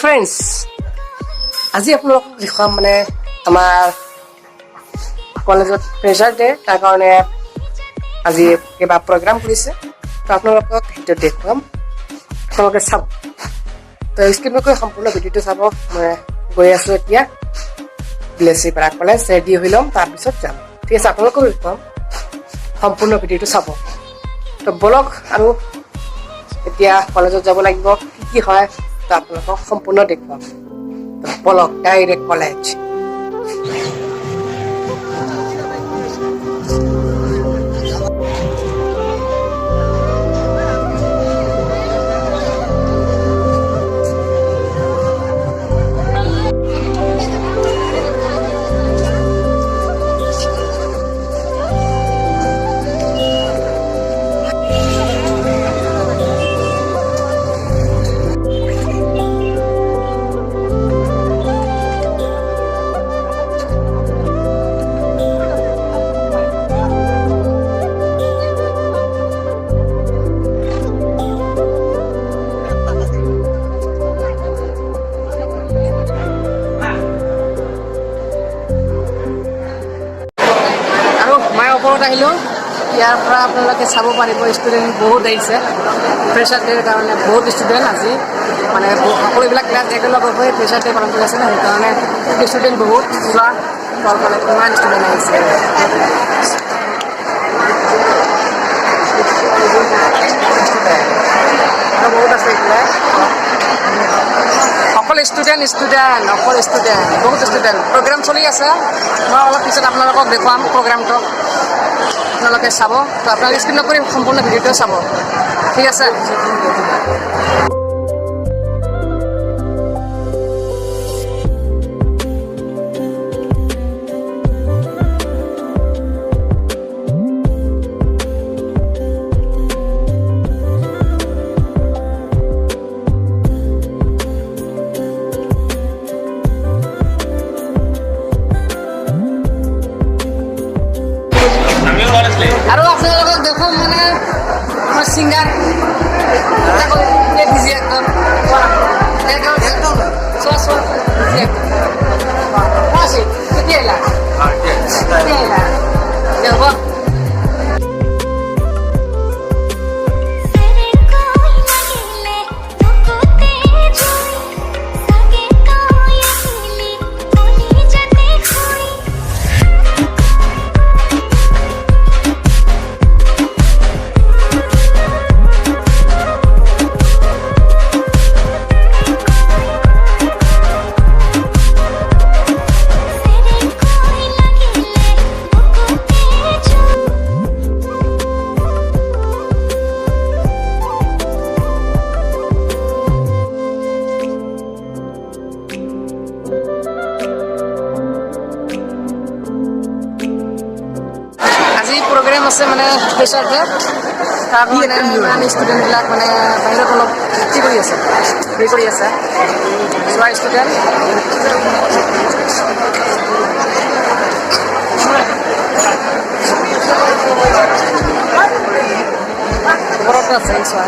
Friends, আজি আপোনালোকক দেখুৱাম মানে আমাৰ কলেজত প্ৰেছাৰ ডে, তাৰ কাৰণে আজি কিবা প্ৰগ্ৰাম কৰিছে, তো আপোনালোকক সেইটো দেখুৱাম, আপোনালোকে চাব। তো স্কিপ নকৰি সম্পূৰ্ণ ভিডিঅ'টো চাব। মই গৈ আছোঁ এতিয়া বিলাসীপাৰা কলেজ, ৰেডি হৈ ল'ম, তাৰপিছত যাম। ঠিক আছে, আপোনালোককো দেখুৱাম, সম্পূৰ্ণ ভিডিঅ'টো চাব। তো বলক আৰু এতিয়া কলেজত যাব লাগিব, কি হয় তো আপোনালোকক সম্পূৰ্ণ দেখুৱাম। বলক ডাইৰেক্ট কলেজ। ওপৰত আহিলোঁ, ইয়াৰ পৰা আপোনালোকে চাব পাৰিব ষ্টুডেণ্ট বহুত আহিছে। প্ৰেছাৰ ডেৰ কাৰণে বহুত ষ্টুডেণ্ট আজি মানে সকলোবিলাক ক্লাছ একলগ হৈ প্ৰেছাৰ ডে পালন কৰি আছে ন, সেইকাৰণে ষ্টুডেণ্ট বহুত যোৱা তল মানে কিমান ষ্টুডেণ্ট আহিছে। বহুত আছে এইবিলাক, অকল ষ্টুডেণ্ট বহুত ষ্টুডেণ্ট। প্ৰগ্ৰাম চলি আছে, মই অলপ পিছত আপোনালোকক দেখুৱাম প্ৰগ্ৰামটো, আপোনালোকে চাব। তো আপোনালোকে স্কিপ নকৰি সম্পূৰ্ণ ভিডিঅ'টো চাব, ঠিক আছে। আৰু আপোনালোকক দেখোন মানে আমাৰ ছিংগাৰ বিজি একদম কেতিয়া হ'ব। প্ৰগ্ৰেম আছে মানে প্ৰেছাৰ ডে, তাৰ কাৰণে ইমান ষ্টুডেণ্টবিলাক মানে বাহিৰত অলপ কি কৰি আছে, যোৱা ষ্টুডেণ্ট ঘৰতো আছে চোৱা।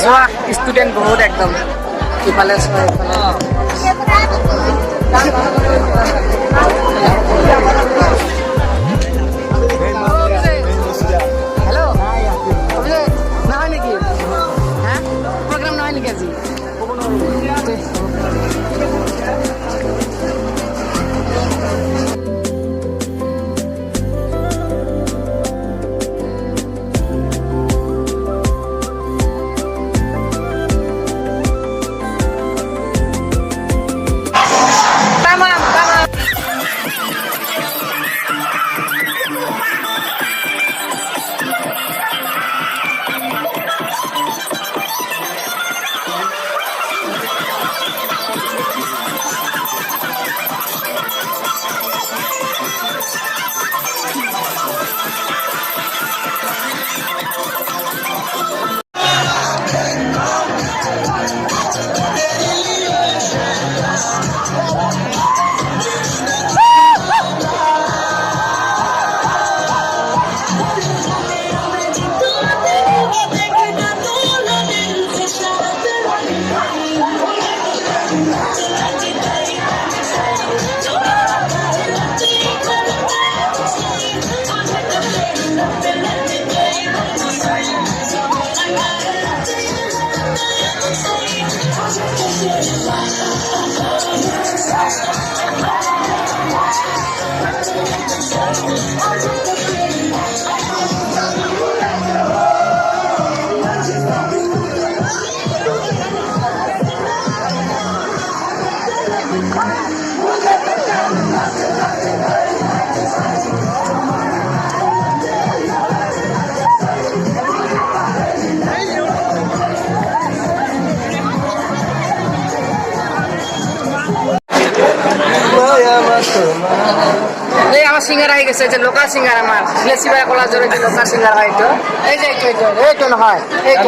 যোৱা ষ্টুডেণ্ট বহুত একদম ইফালে চোৱা হেল্ল' নহয় নেকি, হা প্ৰগ্ৰাম নহয় নেকি আজি? এই আমার সিঙ্গার হয়ে গেছে যে লোকাল সিঙ্গার আমার বিলাসিপাড়া কলেজের যে লোকাল সিঙ্গার হয় তো এই যে এইটো নহয় এইটো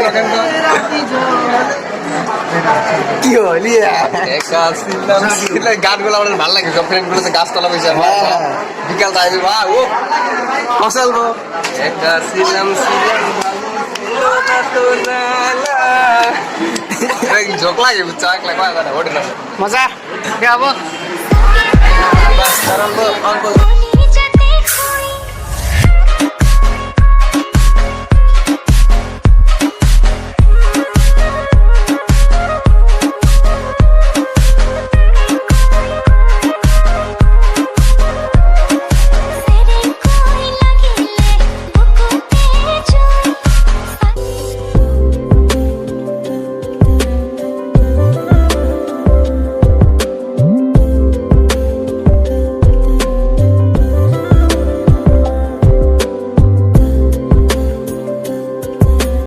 কি হলি গানগুলো আমার ভালো লাগে ফ্রেন্ড গুলো গাছতলা বসে বিকাল টাইমে বা ও ফসলবো একটা ছিলাম জোক লাগে চাক লাগে মজা গাবো বাস কারণ